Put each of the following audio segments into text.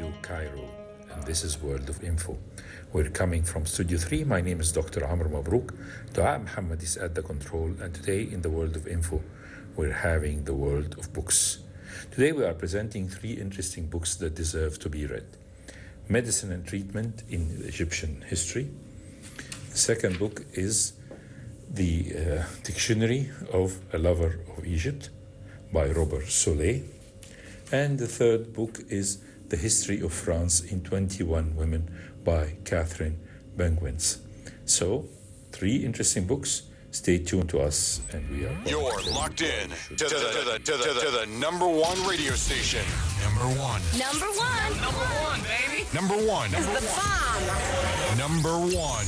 to Cairo, and this is World of Info. We're coming from Studio 3. My name is Dr. Amr MABROuk. Dua Muhammad is at the control, and today in the World of Info, we're having the world of books. Today we are presenting 3 interesting books that deserve to be read. Medicine and Treatment in Egyptian History. The second book is The Dictionary of a Lover of Egypt by Robert Solé. And the third book is The History of France in 21 Women by Catherine Benguins. So, 3 interesting books. Stay tuned to us, and we are... You're locked in to the number 1 radio station. Number 1. Number 1. Number 1, baby. Number 1. Is the bomb. Number 1.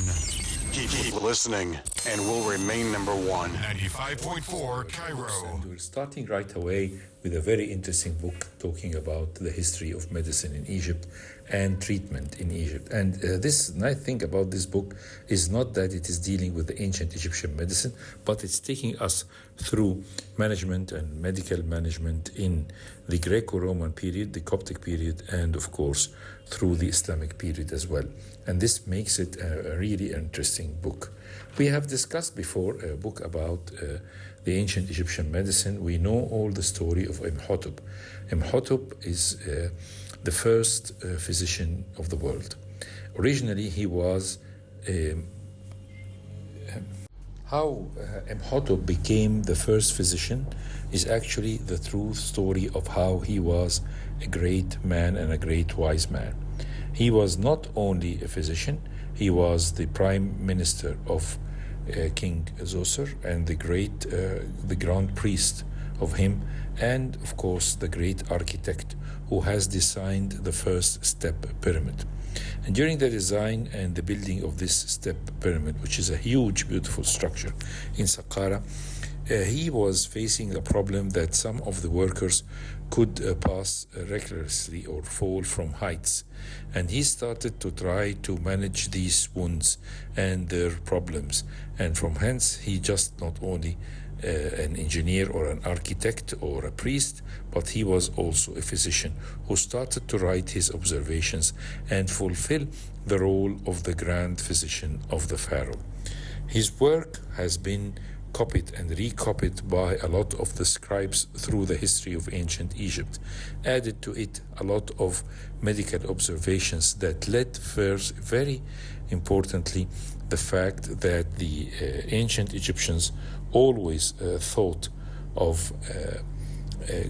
Keep listening, and we'll remain number 1. 95.4 Cairo. And we're starting right away with a very interesting book talking about the history of medicine in Egypt and treatment in Egypt. And this nice thing about this book is not that it is dealing with the ancient Egyptian medicine, but it's taking us through management and medical management in the Greco-Roman period, the Coptic period, and of course through the Islamic period as well. And this makes it a really interesting book. We have discussed before a book about the ancient Egyptian medicine. We know all the story of Imhotep. Imhotep is the first physician of the world. Originally, he was... How Imhotep became the first physician is actually the true story of how he was a great man and a great wise man. He was not only a physician, he was the prime minister of King Zoser and the grand priest of him, and of course the great architect who has designed the first step pyramid. And during the design and the building of this step pyramid, which is a huge, beautiful structure in Saqqara, he was facing the problem that some of the workers could pass recklessly or fall from heights. And he started to try to manage these wounds and their problems. And from hence, he just not only an engineer or an architect or a priest, but he was also a physician who started to write his observations and fulfill the role of the grand physician of the pharaoh. His work has been copied and recopied by a lot of the scribes through the history of ancient Egypt. Added to it a lot of medical observations that led first, very importantly, the fact that the ancient Egyptians always thought of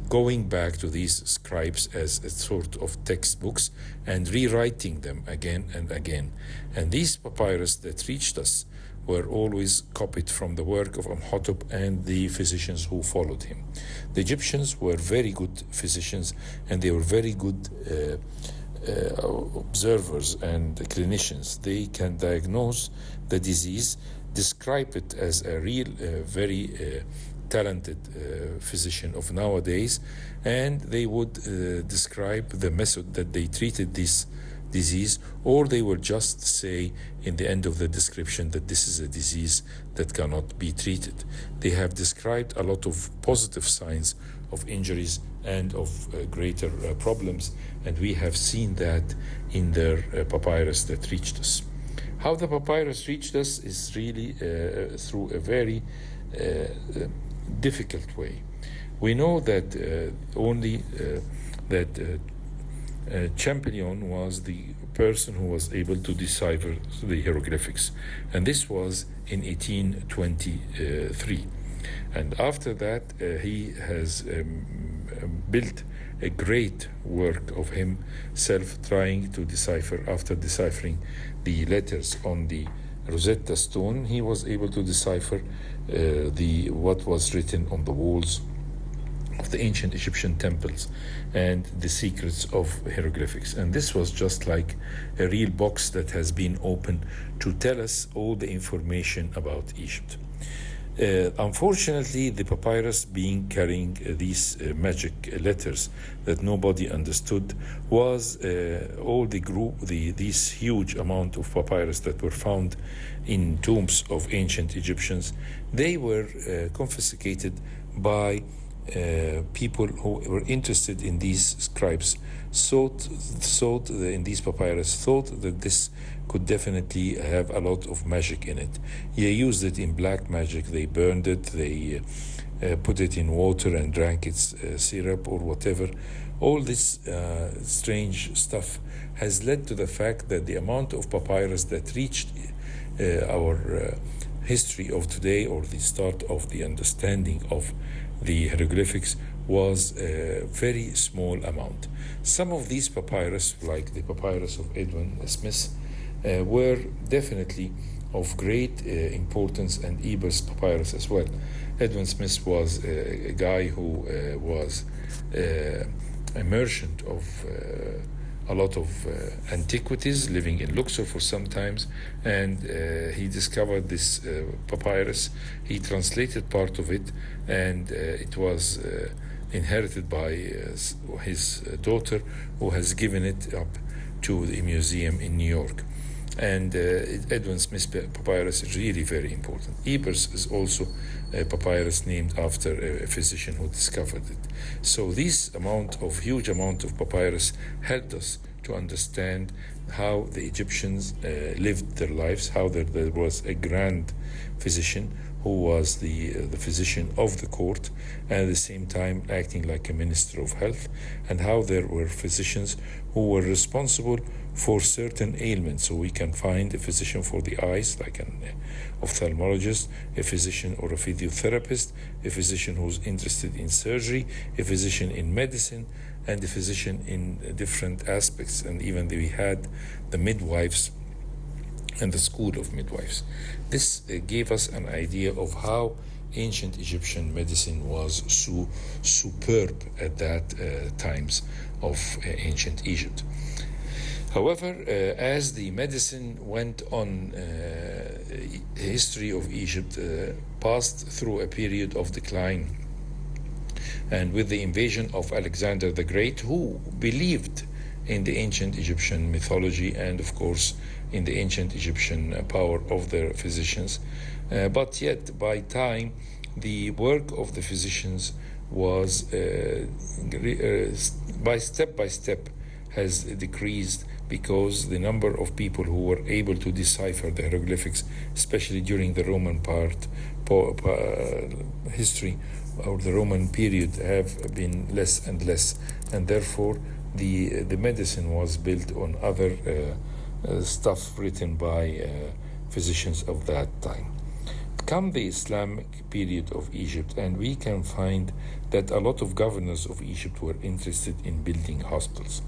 going back to these scribes as a sort of textbooks and rewriting them again and again. And these papyrus that reached us were always copied from the work of Imhotep and the physicians who followed him. The Egyptians were very good physicians, and they were very good observers and clinicians. They can diagnose the disease, describe it as a real, very talented physician of nowadays, and they would describe the method that they treated this disease, or they will just say in the end of the description that this is a disease that cannot be treated. They have described a lot of positive signs of injuries and of greater problems, and we have seen that in their papyrus that reached us. How the papyrus reached us is really through a very difficult way. We know that Champollion was the person who was able to decipher the hieroglyphics, and this was in 1823. And after that, he has built a great work of himself trying to decipher. After deciphering the letters on the Rosetta Stone, he was able to decipher what was written on the walls of the ancient Egyptian temples and the secrets of hieroglyphics. And this was just like a real box that has been opened to tell us all the information about Egypt. Unfortunately, the papyrus being carrying these magic letters that nobody understood was all the group, these huge amount of papyrus that were found in tombs of ancient Egyptians. They were confiscated by people who were interested in these scribes in these papyrus thought that this could definitely have a lot of magic in it. They used it in black magic. They burned it, they put it in water and drank its syrup or whatever. All this strange stuff has led to the fact that the amount of papyrus that reached our history of today, or the start of the understanding of the hieroglyphics, was a very small amount. Some of these papyrus, like the papyrus of Edwin Smith, were definitely of great importance, and Eber's papyrus as well. Edwin Smith was a guy who was a merchant of a lot of antiquities, living in Luxor for some times, and he discovered this papyrus. He translated part of it, and it was inherited by his daughter, who has given it up to the museum in New York. And Edwin Smith's papyrus is really very important. Eber's is also a papyrus named after a physician who discovered it. So this huge amount of papyrus helped us to understand how the Egyptians lived their lives, how there was a grand physician who was the physician of the court, and at the same time acting like a minister of health, and how there were physicians who were responsible for certain ailments. So we can find a physician for the eyes, like an ophthalmologist, a physician or a physiotherapist, a physician who's interested in surgery, a physician in medicine, and a physician in different aspects. And even we had the midwives and the school of midwives. This gave us an idea of how ancient Egyptian medicine was so superb at that times of ancient Egypt. However, as the medicine went on, history of Egypt passed through a period of decline. And with the invasion of Alexander the Great, who believed in the ancient Egyptian mythology and, of course, in the ancient Egyptian power of their physicians, but yet by time the work of the physicians was by step has decreased, because the number of people who were able to decipher the hieroglyphics, especially during the Roman history or the Roman period, have been less and less, and therefore the medicine was built on other stuff written by physicians of that time. Come the Islamic period of Egypt, and we can find that a lot of governors of Egypt were interested in building hospitals.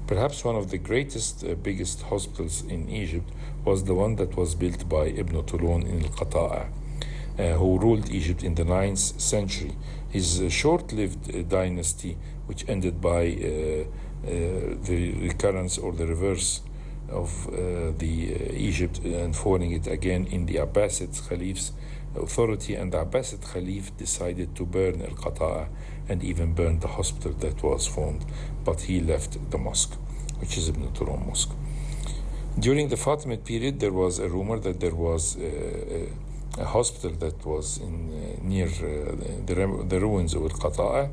Perhaps one of the biggest hospitals in Egypt was the one that was built by Ibn Tulun in Al-Qata'a, who ruled Egypt in the 9th century. His short-lived dynasty, which ended by the recurrence or the reverse of Egypt and falling it again in the Abbasid Caliph's authority, and the Abbasid Caliph decided to burn Al-Qata'a and even burn the hospital that was formed, but he left the mosque, which is Ibn Tulun Mosque. During the Fatimid period, there was a rumor that there was a hospital that was near the ruins of Al-Qata'a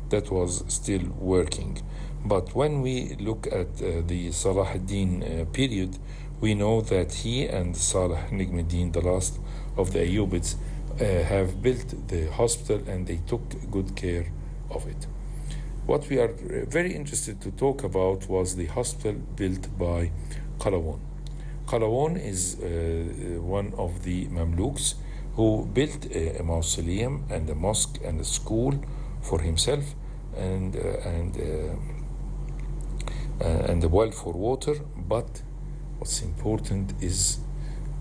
that was still working. But when we look at the Salah ad-Din period, we know that he and Salah Nigmuddin, the last of the Ayyubids, have built the hospital, and they took good care of it. What we are very interested to talk about was the hospital built by Qalawun. Qalawun is one of the Mamluks who built a mausoleum and a mosque and a school for himself, and a well for water. But what's important is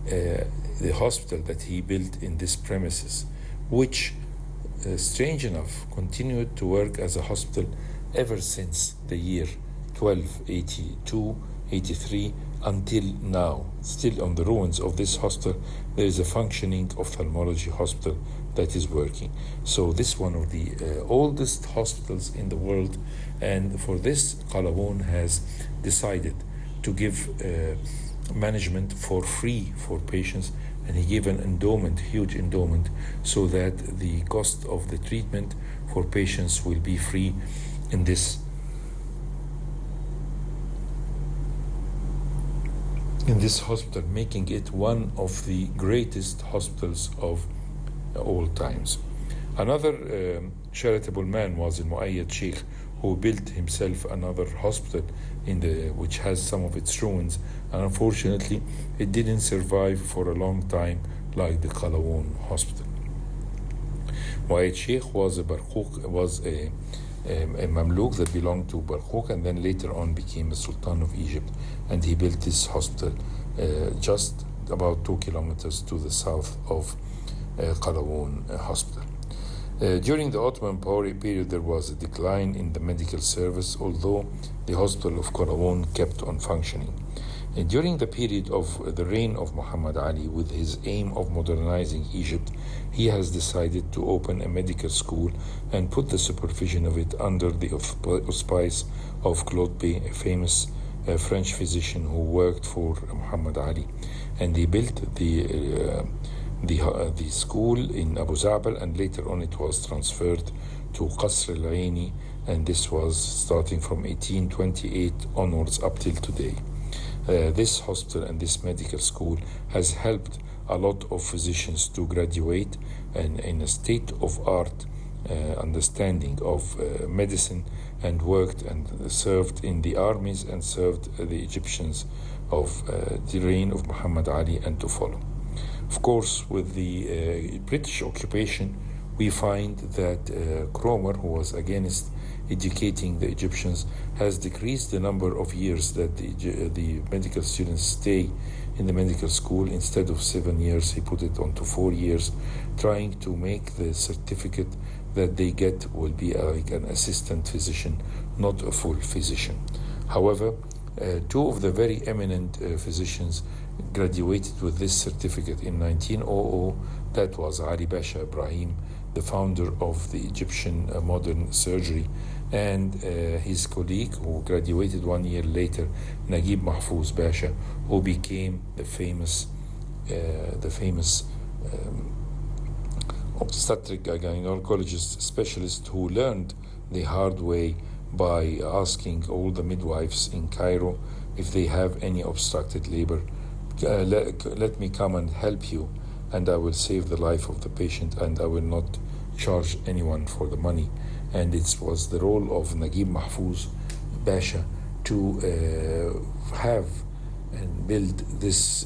the hospital that he built in this premises, which, strange enough, continued to work as a hospital ever since the year 1282-83 until now. Still on the ruins of this hospital, there is a functioning ophthalmology hospital that is working. So this is one of the oldest hospitals in the world, and for this, Qalawun has decided to give management for free for patients and he gave an endowment, huge endowment, so that the cost of the treatment for patients will be free in this hospital, making it one of the greatest hospitals of all times. Another charitable man was Muayyad Sheikh, who built himself another hospital which has some of its ruins, and unfortunately it didn't survive for a long time like the Qalawun hospital. Muayyad Sheikh was a Mamluk that belonged to Barqoq, and then later on became the Sultan of Egypt, and he built this hospital just about 2 kilometers to the south of Qalawun hospital. During the Ottoman period, there was a decline in the medical service, although the hospital of Qalawun kept on functioning. And during the period of the reign of Muhammad Ali, with his aim of modernizing Egypt, he has decided to open a medical school and put the supervision of it under the auspice of Claude Bey, a famous French physician who worked for Muhammad Ali. And he built the school in Abu Zabal, and later on it was transferred to Qasr al-Aini, and this was starting from 1828 onwards up till today. This hospital and this medical school has helped a lot of physicians to graduate and in a state-of-art understanding of medicine, and worked and served in the armies and served the Egyptians of the reign of Muhammad Ali and to follow. Of course, with the British occupation, we find that Cromer, who was against educating the Egyptians, has decreased the number of years that the medical students stay in the medical school. Instead of 7 years, he put it on to 4 years, trying to make the certificate that they get will be like an assistant physician, not a full physician. However, two of the very eminent physicians graduated with this certificate in 1900. That was Ali Pasha Ibrahim, the founder of the Egyptian modern surgery, and his colleague who graduated 1 year later, Naguib Mahfouz Pasha, who became the famous obstetric gynecologist specialist who learned the hard way by asking all the midwives in Cairo if they have any obstructed labor, let me come and help you, and I will save the life of the patient, and I will not charge anyone for the money. And it was the role of Naguib Mahfouz Pasha to have and build this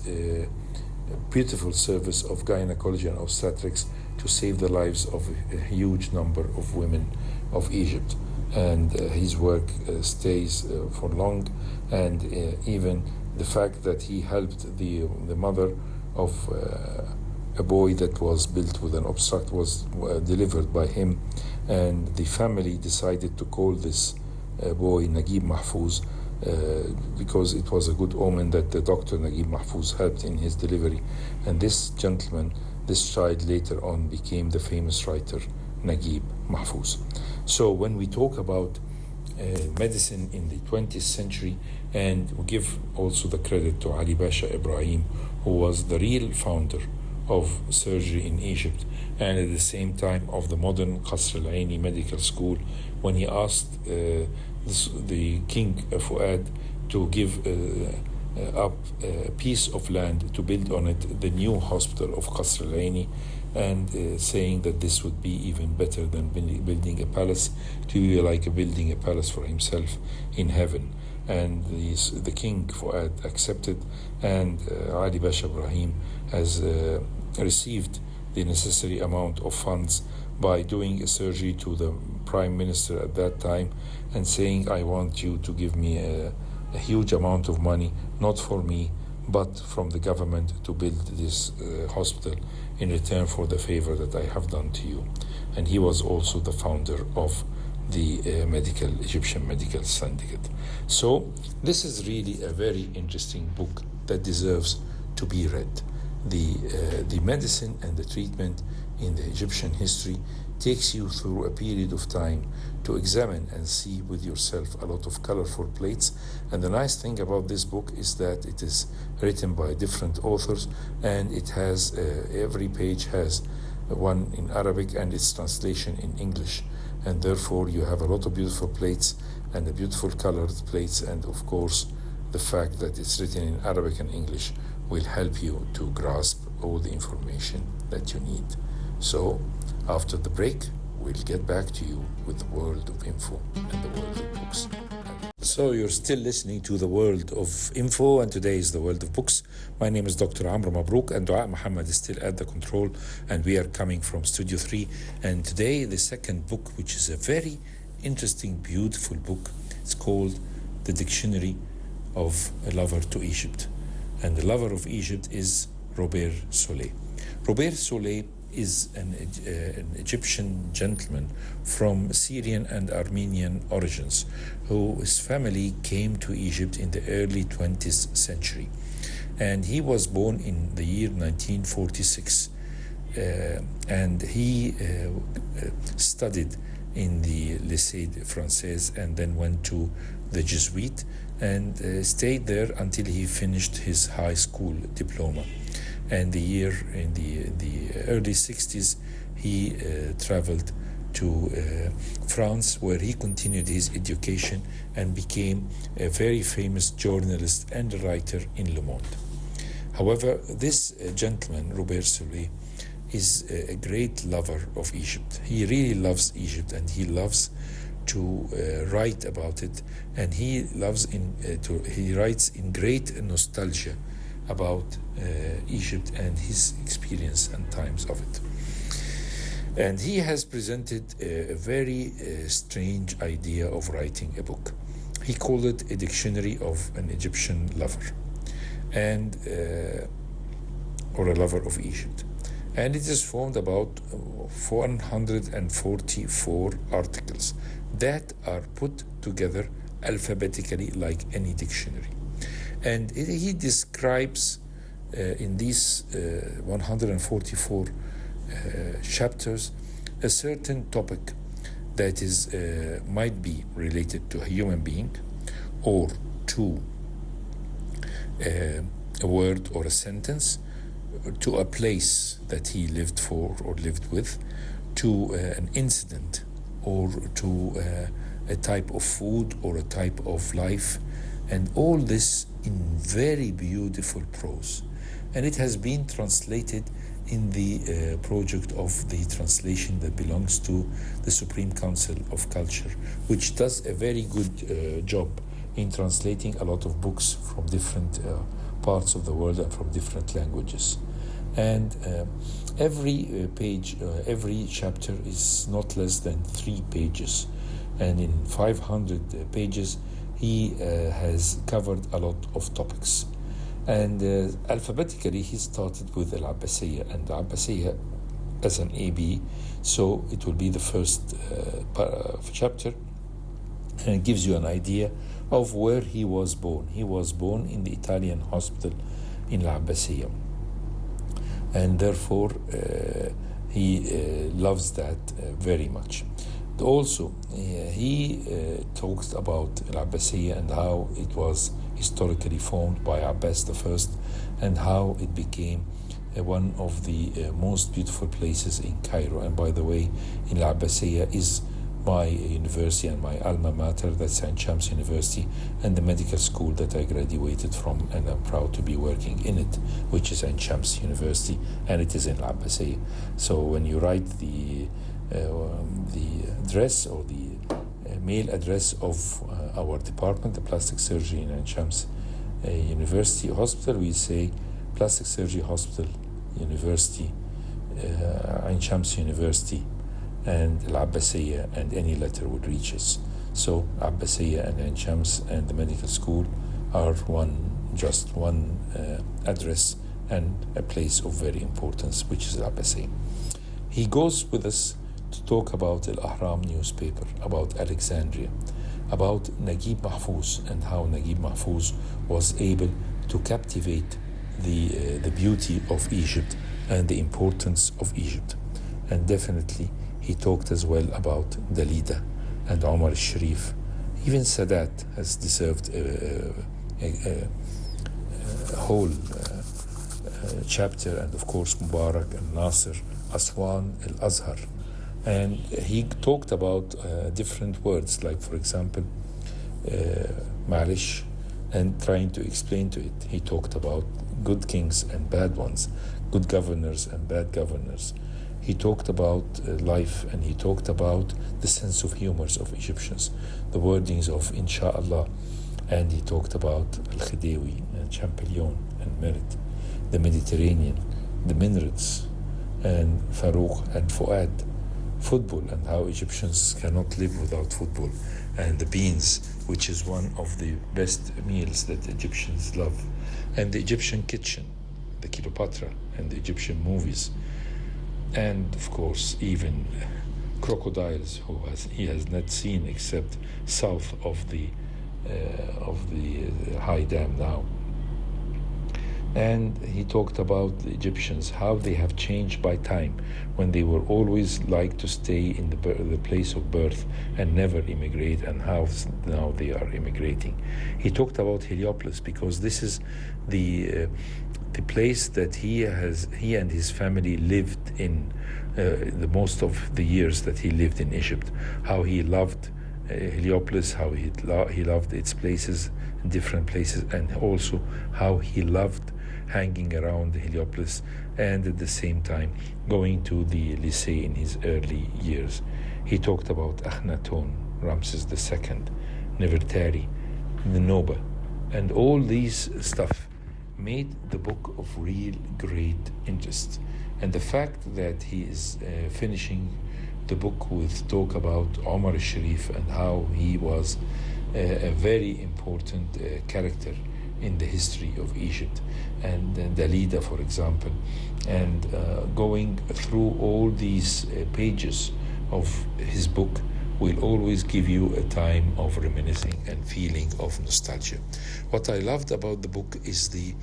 beautiful service of gynecology and obstetrics to save the lives of a huge number of women of Egypt. And his work stays for long, and even the fact that he helped the mother of a boy that was built with an obstruct was delivered by him, and the family decided to call this boy Naguib Mahfouz because it was a good omen that the doctor Naguib Mahfouz helped in his delivery. And this gentleman, this child, later on became the famous writer Naguib Mahfouz. So when we talk about medicine in the 20th century, and we give also the credit to Ali Pasha Ibrahim, who was the real founder of surgery in Egypt, and at the same time of the modern Qasr al-Aini medical school, when he asked the King Fuad to give up a piece of land to build on it the new hospital of Qasr al-Aini, and saying that this would be even better than building a palace, to be like building a palace for himself in heaven. And the King Fuad accepted, and Ali Pasha Ibrahim has received the necessary amount of funds by doing a surgery to the Prime Minister at that time and saying, I want you to give me a huge amount of money, not for me, but from the government, to build this hospital in return for the favor that I have done to you. And he was also the founder of the Egyptian Medical Syndicate. So this is really a very interesting book that deserves to be read. The medicine and the treatment in the Egyptian history takes you through a period of time to examine and see with yourself a lot of colorful plates. And the nice thing about this book is that it is written by different authors, and it has every page has one in Arabic and its translation in English, and therefore you have a lot of beautiful plates and the beautiful colored plates, and of course the fact that it's written in Arabic and English will help you to grasp all the information that you need. So after the break, we'll get back to you with the world of info and the world of books. So you're still listening to the world of info, and today is the world of books. My name is Dr. Amr MABROuk, and Dua Muhammad is still at the control, and we are coming from Studio 3. And today the second book, which is a very interesting, beautiful book. It's called The Dictionary of a Lover to Egypt. And the lover of Egypt is Robert Solé. Robert Solé is an Egyptian gentleman from Syrian and Armenian origins, whose family came to Egypt in the early 20th century. And he was born in the year 1946. And he studied in the Lycée Français and then went to the Jesuit and stayed there until he finished his high school diploma. And in the early 60s, he traveled to France, where he continued his education and became a very famous journalist and writer in Le Monde. However, this gentleman, Robert Solé, is a great lover of Egypt. He really loves Egypt, and he loves to write about it, and he writes in great nostalgia about Egypt and his experience and times of it. And he has presented a very strange idea of writing a book. He called it A Dictionary of an Egyptian Lover, and or a lover of Egypt. And it is formed about 444 articles that are put together alphabetically like any dictionary. And he describes in these 144 chapters a certain topic that is might be related to a human being, or to a word or a sentence, to a place that he lived for or lived with, to an incident, or to a type of food or a type of life, and all this in very beautiful prose. And it has been translated in the project of the translation that belongs to the Supreme Council of Culture, which does a very good job in translating a lot of books from different parts of the world and from different languages. And every page, every chapter is not less than 3 pages. And in 500 pages, he has covered a lot of topics. And alphabetically, he started with Al-Abbasiyya, and Al-Abbasiyya as an AB, so it will be the first chapter, and it gives you an idea of where he was born. He was born in the Italian hospital in Al-Abbasiyya, and therefore he loves that very much. Also, he talks about Al-Abbasiyya and how it was historically formed by Abbas I, and how it became one of the most beautiful places in Cairo. And by the way, in Al-Abbasiyya is my university and my alma mater, that's St. Shams University, and the medical school that I graduated from, and I'm proud to be working in it, which is St. Shams University, and it is in Al-Abbasiyya. So when you write the address or the mail address of our department, the plastic surgery in St. Shams University Hospital, we say Plastic Surgery Hospital University, St. Shams University, and Al-Abbasiyya, and any letter would reach us. So Abbasiyya and St. Shams and the medical school are just one address and a place of very importance, which is Al-Abbasiyya. He goes with us to talk about Al-Ahram newspaper, about Alexandria, about Naguib Mahfouz, and how Naguib Mahfouz was able to captivate the beauty of Egypt and the importance of Egypt. And definitely He talked as well about Dalida and Omar al-Sharif. Even Sadat has deserved a whole chapter, and of course Mubarak and Nasser, Aswan, Al-Azhar. And he talked about different words, like for example, Malish, and trying to explain to it. He talked about good kings and bad ones, good governors and bad governors. He talked about life, and he talked about the sense of humors of Egyptians, the wordings of Insha'Allah, and he talked about Al-Khidawi and Champollion and Merit, the Mediterranean, the minarets, and Farouk and Fuad, football and how Egyptians cannot live without football, and the beans, which is one of the best meals that Egyptians love, and the Egyptian kitchen, the Cleopatra, and the Egyptian movies, and of course even crocodiles he has not seen except south of the high dam now. And he talked about the Egyptians, how they have changed by time, when they were always like to stay in the place of birth and never immigrate, and how now they are immigrating. He talked about Heliopolis, because this is the place that he and his family lived in the most of the years that he lived in Egypt, how he loved Heliopolis, how he loved its places, different places, and also how he loved hanging around Heliopolis, and at the same time going to the Lycée in his early years. He talked about Akhenaton, Ramses II, Nefertari, the Noba, and all these stuff made the book of real great interest. And the fact that he is finishing the book with talk about Omar al-Sharif and how he was a very important character in the history of Egypt, and Dalida, for example, and going through all these pages of his book will always give you a time of reminiscing and feeling of nostalgia. What I loved about the book is the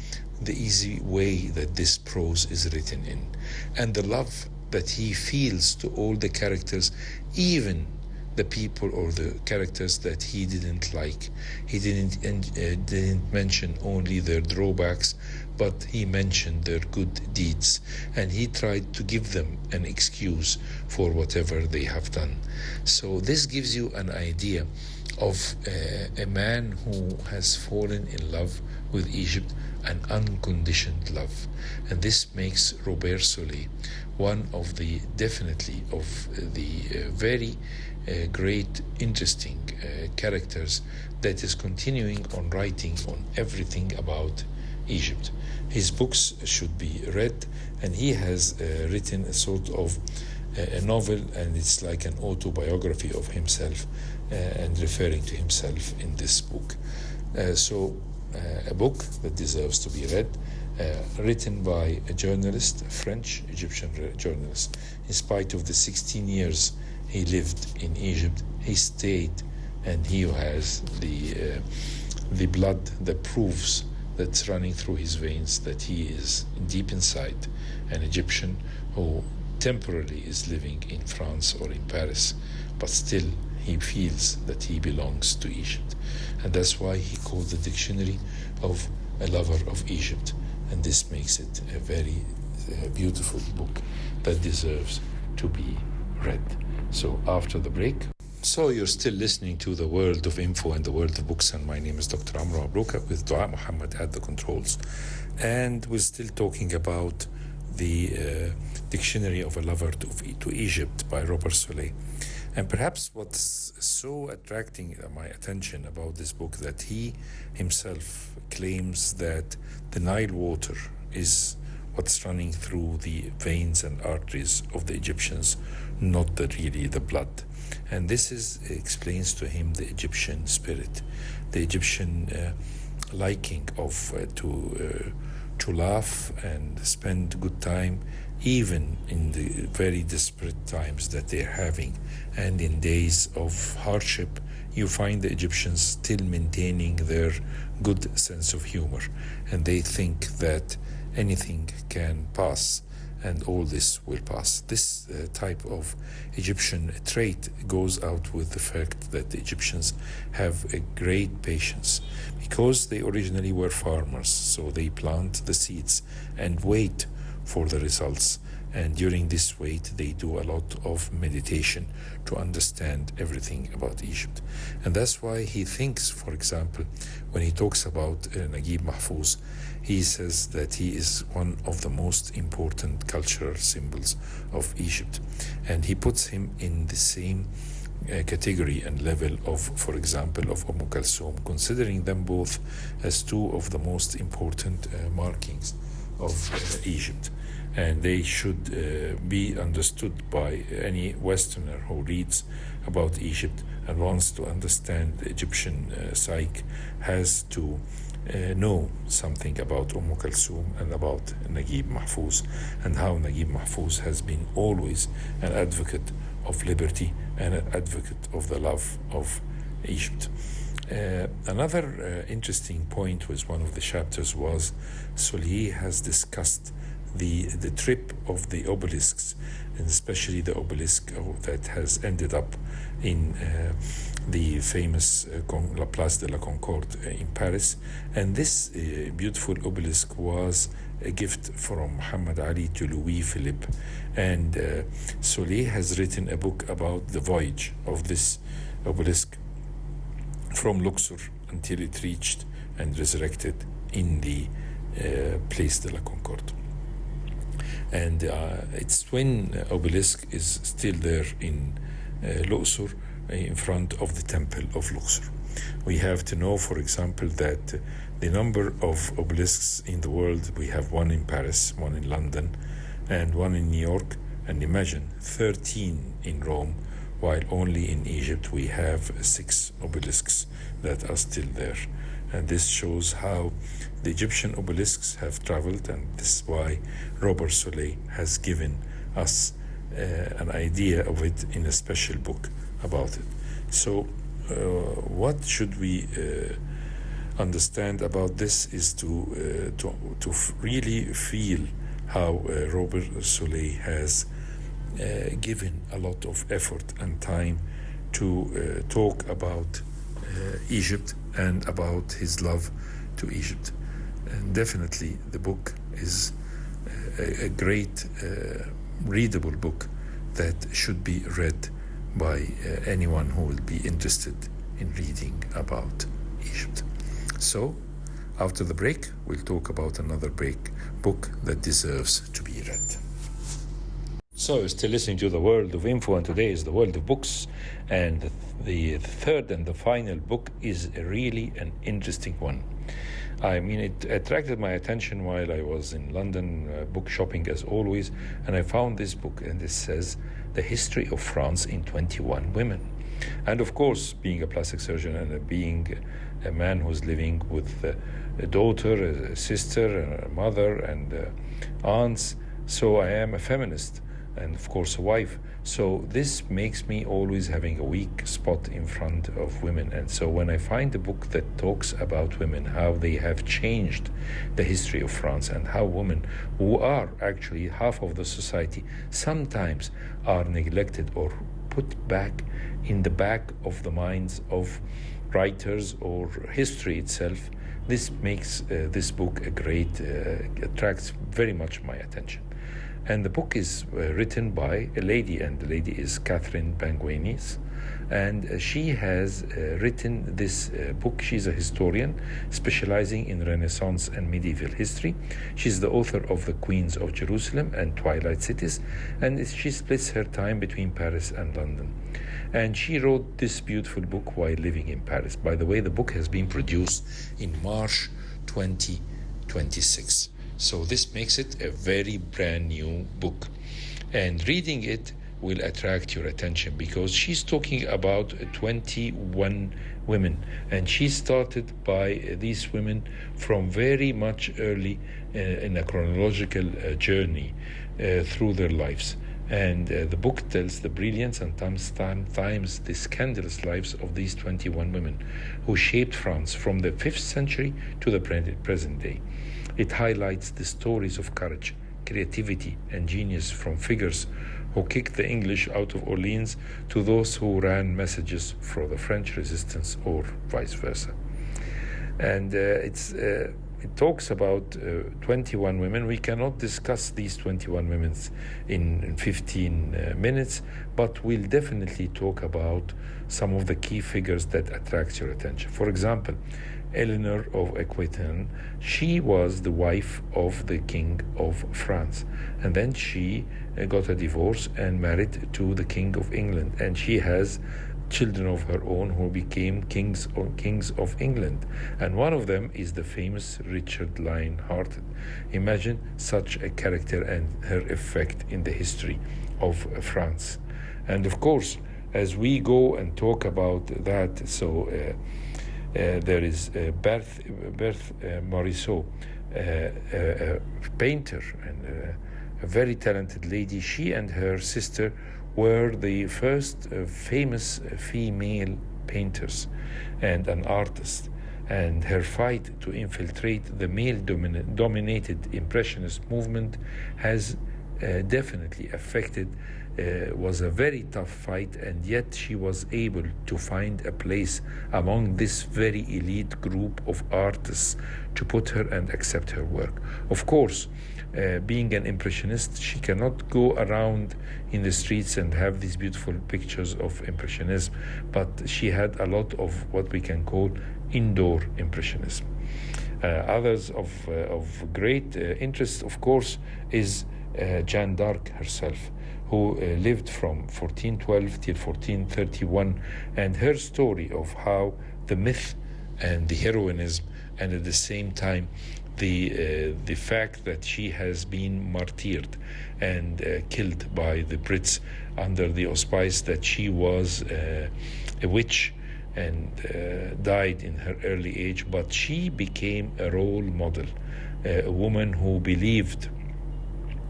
easy way that this prose is written in, and the love that he feels to all the characters, even the people or the characters that he didn't like. He didn't mention only their drawbacks, but he mentioned their good deeds, and he tried to give them an excuse for whatever they have done. So this gives you an idea of a man who has fallen in love with Egypt, an unconditioned love. And this makes Robert Solé one of the very great, interesting characters that is continuing on writing on everything about Egypt. His books should be read, and he has written a sort of a novel, and it's like an autobiography of himself, and referring to himself in this book. So a book that deserves to be read, written by a journalist, a French Egyptian journalist. In spite of the 16 years he lived in Egypt, he stayed, and he has the blood that proves that's running through his veins that he is deep inside an Egyptian who temporarily is living in France or in Paris, but still he feels that he belongs to Egypt. And that's why he called the dictionary of a lover of Egypt. And this makes it a very beautiful book that deserves to be read. So after the break, so you're still listening to the World of Info and the World of Books, and my name is Dr. Amr MABROUK with Dua Muhammad at the controls. And we're still talking about the Dictionary of a Lover to Egypt by Robert Solé. And perhaps what's so attracting my attention about this book, that he himself claims that the Nile water is what's running through the veins and arteries of the Egyptians, not really the blood. And this explains to him the Egyptian spirit, the Egyptian liking of to laugh and spend good time, even in the very desperate times that they're having. And in days of hardship, you find the Egyptians still maintaining their good sense of humor, and they think that anything can pass, and all this will pass. This type of Egyptian trait goes out with the fact that the Egyptians have a great patience because they originally were farmers, so they plant the seeds and wait for the results. And during this wait, they do a lot of meditation to understand everything about Egypt. And that's why he thinks, for example, when he talks about Naguib Mahfouz, he says that he is one of the most important cultural symbols of Egypt. And he puts him in the same category and level of, for example, of Kulthum, considering them both as two of the most important markings of Egypt. And they should be understood by any Westerner who reads about Egypt and wants to understand the Egyptian psyche, has to know something about Kulthum and about Naguib Mahfouz, and how Naguib Mahfouz has been always an advocate of liberty and an advocate of the love of Egypt. Another interesting point was one of the chapters was Solhi has discussed the trip of the obelisks, and especially the obelisk that has ended up in the famous La Place de la Concorde in Paris. And this beautiful obelisk was a gift from Muhammad Ali to Louis Philippe. And Solhi has written a book about the voyage of this obelisk from Luxor until it reached and resurrected in the Place de la Concorde. And its twin obelisk is still there in Luxor, in front of the temple of Luxor. We have to know, for example, that the number of obelisks in the world, we have one in Paris, one in London, and one in New York, and imagine 13 in Rome, while only in Egypt we have 6 obelisks that are still there. And this shows how the Egyptian obelisks have traveled, and this is why Robert Solhi has given us an idea of it in a special book about it. So what should we understand about this is to really feel how Robert Solhi has given a lot of effort and time to talk about Egypt and about his love to Egypt. And definitely the book is a great readable book that should be read by anyone who will be interested in reading about Egypt. So after the break, we'll talk about another book that deserves to be read. So, still listening to the World of Info, and today is the World of Books, and the third and the final book is really an interesting one. I mean, it attracted my attention while I was in London book shopping as always, and I found this book, and it says The History of France in 21 Women. And of course, being a plastic surgeon and being a man who's living with a daughter, a sister, a mother, and aunts, so I am a feminist. And of course a wife. So this makes me always having a weak spot in front of women. And so when I find a book that talks about women, how they have changed the history of France, and how women, who are actually half of the society, sometimes are neglected or put back in the back of the minds of writers or history itself, this makes this book a great, attracts very much my attention. And the book is written by a lady, and the lady is Catherine Banguenis. And she has written this book. She's a historian specializing in Renaissance and medieval history. She's the author of The Queens of Jerusalem and Twilight Cities, and she splits her time between Paris and London. And she wrote this beautiful book while living in Paris. By the way, the book has been produced in March 2026. So this makes it a very brand new book. And reading it will attract your attention because she's talking about 21 women. And she started by these women from very much early in a chronological journey through their lives. And the book tells the brilliance and sometimes the scandalous lives of these 21 women who shaped France from the 5th century to the present day. It highlights the stories of courage, creativity and genius, from figures who kicked the English out of Orleans to those who ran messages for the French resistance, or vice versa. And it talks about 21 women. We cannot discuss these 21 women in 15 minutes, but we'll definitely talk about some of the key figures that attract your attention. For example, Eleanor of Aquitaine, she was the wife of the King of France, and then she got a divorce and married to the King of England, and she has children of her own who became kings of England, and one of them is the famous Richard Lionhearted. Imagine such a character and her effect in the history of France. And of course, as we go and talk about that, so there is Berthe Morisot, a painter and a very talented lady. She and her sister were the first famous female painters and an artist, and her fight to infiltrate the male-dominated Impressionist movement has definitely affected, was a very tough fight, and yet she was able to find a place among this very elite group of artists to put her and accept her work. Of course, being an Impressionist, she cannot go around in the streets and have these beautiful pictures of Impressionism, but she had a lot of what we can call indoor Impressionism. Others of great interest, of course, is Jeanne d'Arc herself, who lived from 1412 till 1431, and her story of how the myth and the heroism, and at the same time the fact that she has been martyred and killed by the Brits under the auspice that she was a witch and died in her early age, but she became a role model, a woman who believed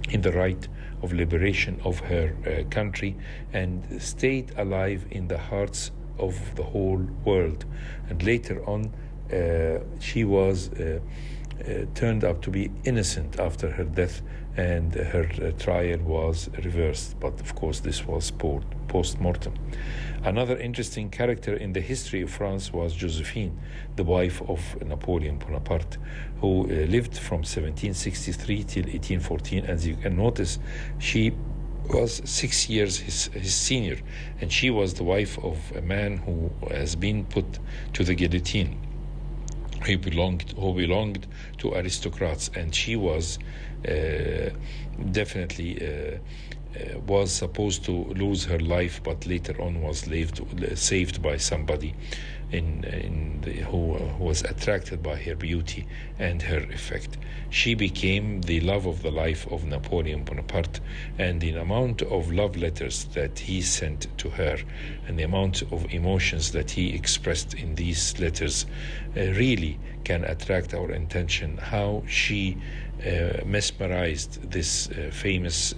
in the right of liberation of her country and stayed alive in the hearts of the whole world. And later on, she was turned out to be innocent after her death, and her trial was reversed, but of course this was post-mortem. Another interesting character in the history of France was Josephine, the wife of Napoleon Bonaparte, who lived from 1763 till 1814. As you can notice, she was 6 years his senior, and she was the wife of a man who has been put to the guillotine, who belonged to aristocrats, and she was definitely was supposed to lose her life, but later on was saved by somebody who was attracted by her beauty and her effect. She became the love of the life of Napoleon Bonaparte, and the amount of love letters that he sent to her and the amount of emotions that he expressed in these letters really can attract our attention. How she mesmerized this famous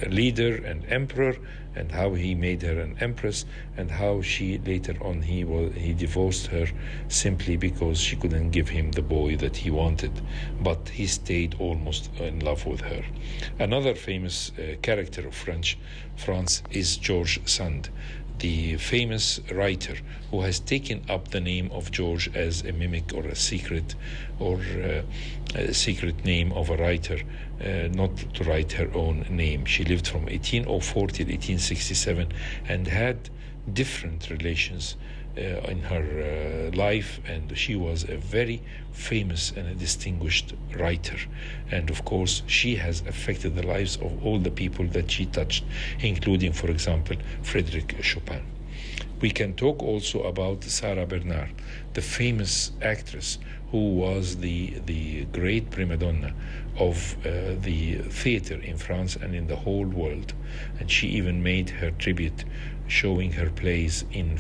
leader and emperor, and how he made her an empress, and how she later on he divorced her simply because she couldn't give him the boy that he wanted, but he stayed almost in love with her. Another famous character of France is George Sand, the famous writer who has taken up the name of George as a mimic or a secret name of a writer, not to write her own name. She lived from 1804 till 1867 and had different relations in her life, and she was a very famous and a distinguished writer. And of course, she has affected the lives of all the people that she touched, including, for example, Frédéric Chopin. We can talk also about Sarah Bernhardt, the famous actress who was the great prima donna of the theater in France and in the whole world. And she even made her tribute, showing her plays in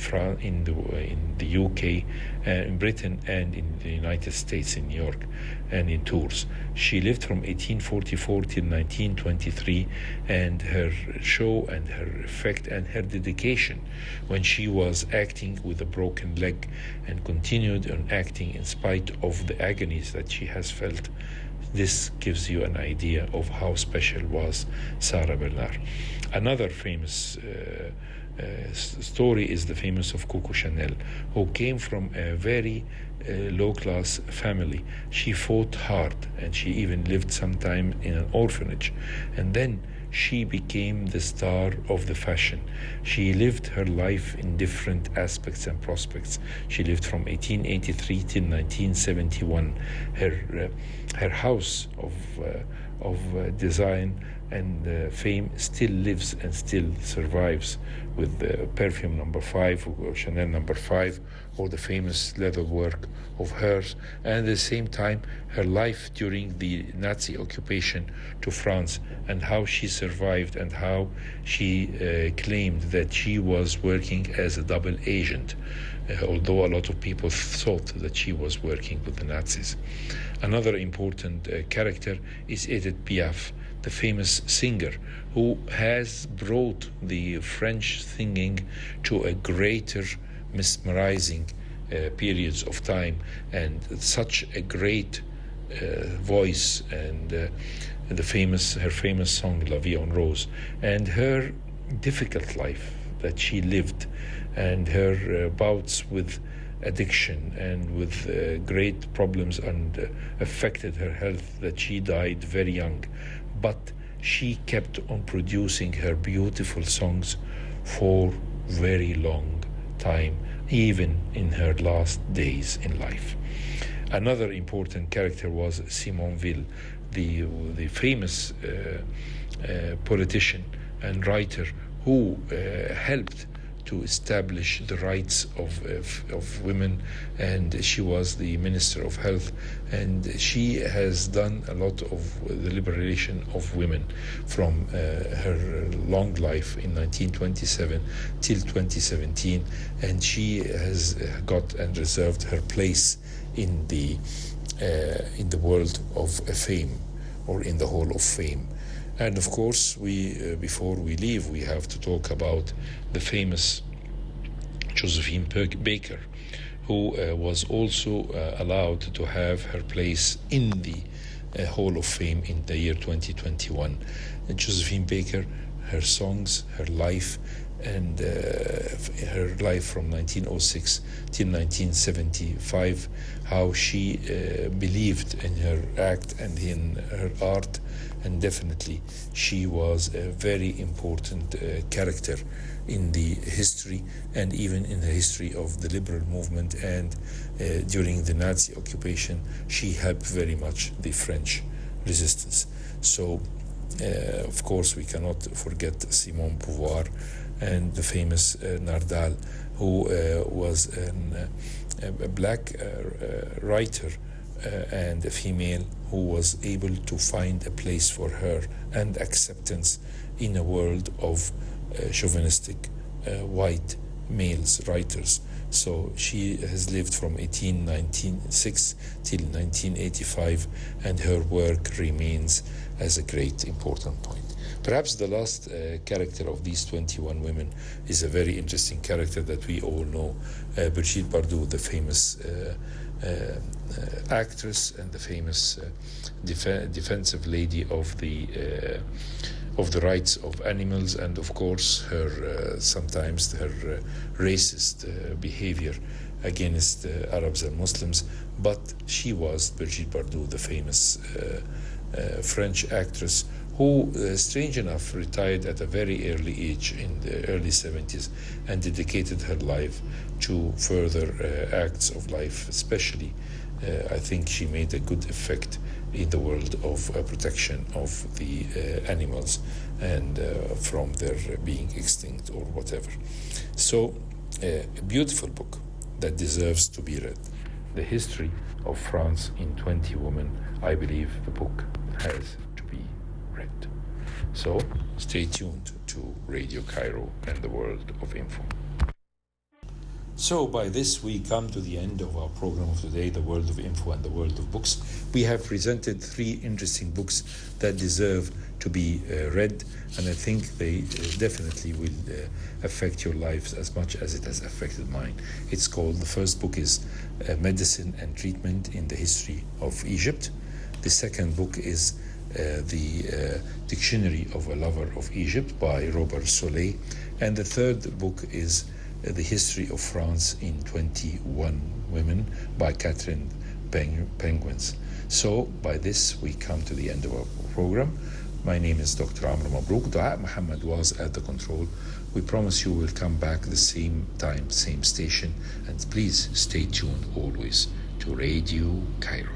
the UK, in Britain, and in the United States, in New York, and in tours. She lived from 1844 till 1923, and her show and her effect and her dedication when she was acting with a broken leg and continued on acting in spite of the agonies that she has felt This gives you an idea of how special was Sarah Bernard. Another famous story is the famous of Coco Chanel, who came from a very low-class family. She fought hard, and she even lived some time in an orphanage, and then she became the star of the fashion. She lived her life in different aspects and prospects. She lived from 1883 till 1971. Her house of design and fame still lives and still survives, with perfume number 5 or Chanel number 5, or the famous leather work of hers, and at the same time her life during the Nazi occupation to France, and how she survived, and how she claimed that she was working as a double agent, although a lot of people thought that she was working with the Nazis. Another important character is Edith Piaf, the famous singer, who has brought the French singing to a greater mesmerizing periods of time, and such a great voice, and her famous song La Vie en Rose, and her difficult life that she lived, and her bouts with addiction and with great problems, and affected her health, that she died very young. But she kept on producing her beautiful songs for very long time, even in her last days in life. Another important character was Simone Weil, the famous politician and writer who helped to establish the rights of women, and she was the Minister of Health, and she has done a lot of the liberation of women from her long life in 1927 till 2017, and she has got and reserved her place in the world of fame, or in the Hall of Fame. And of course, before we leave, we have to talk about the famous Josephine Baker, who was also allowed to have her place in the Hall of Fame in the year 2021. Josephine Baker, her songs, her life, and her life from 1906 till 1975, how she believed in her act and in her art, and definitely she was a very important character in the history, and even in the history of the liberal movement, and during the Nazi occupation she helped very much the French resistance. So of course we cannot forget Simone Beauvoir and the famous Nardal, who was a black writer and a female who was able to find a place for her and acceptance in a world of chauvinistic white males writers. So she has lived from 1896 till 1985, and her work remains as a great important point. Perhaps the last character of these 21 women is a very interesting character that we all know, Brigitte Bardot, the famous actress and the famous defensive lady of the rights of animals, and of course her sometimes her racist behavior against Arabs and Muslims. But she was Brigitte Bardot, the famous French actress, who, strange enough, retired at a very early age in the early 70s and dedicated her life to further acts of life. Especially, I think she made a good effect in the world of protection of the animals and from their being extinct or whatever. So, a beautiful book that deserves to be read. The History of France in 20 Women. I believe the book has to be read. So, stay tuned to Radio Cairo and the World of Info. So by this we come to the end of our program of today, The World of Info and the World of Books. We have presented 3 interesting books that deserve to be read, and I think they definitely will affect your lives as much as it has affected mine. The first book is Medicine and Treatment in the History of Egypt. The second book is the Dictionary of a Lover of Egypt by Robert Solé. And the third book is The History of France in 21 Women by Catherine Penguins. So by this we come to the end of our program. My name is Dr. Amr MABROUK. Dua Muhammad was at the control. We promise you will come back the same time, same station, and please stay tuned always to Radio Cairo.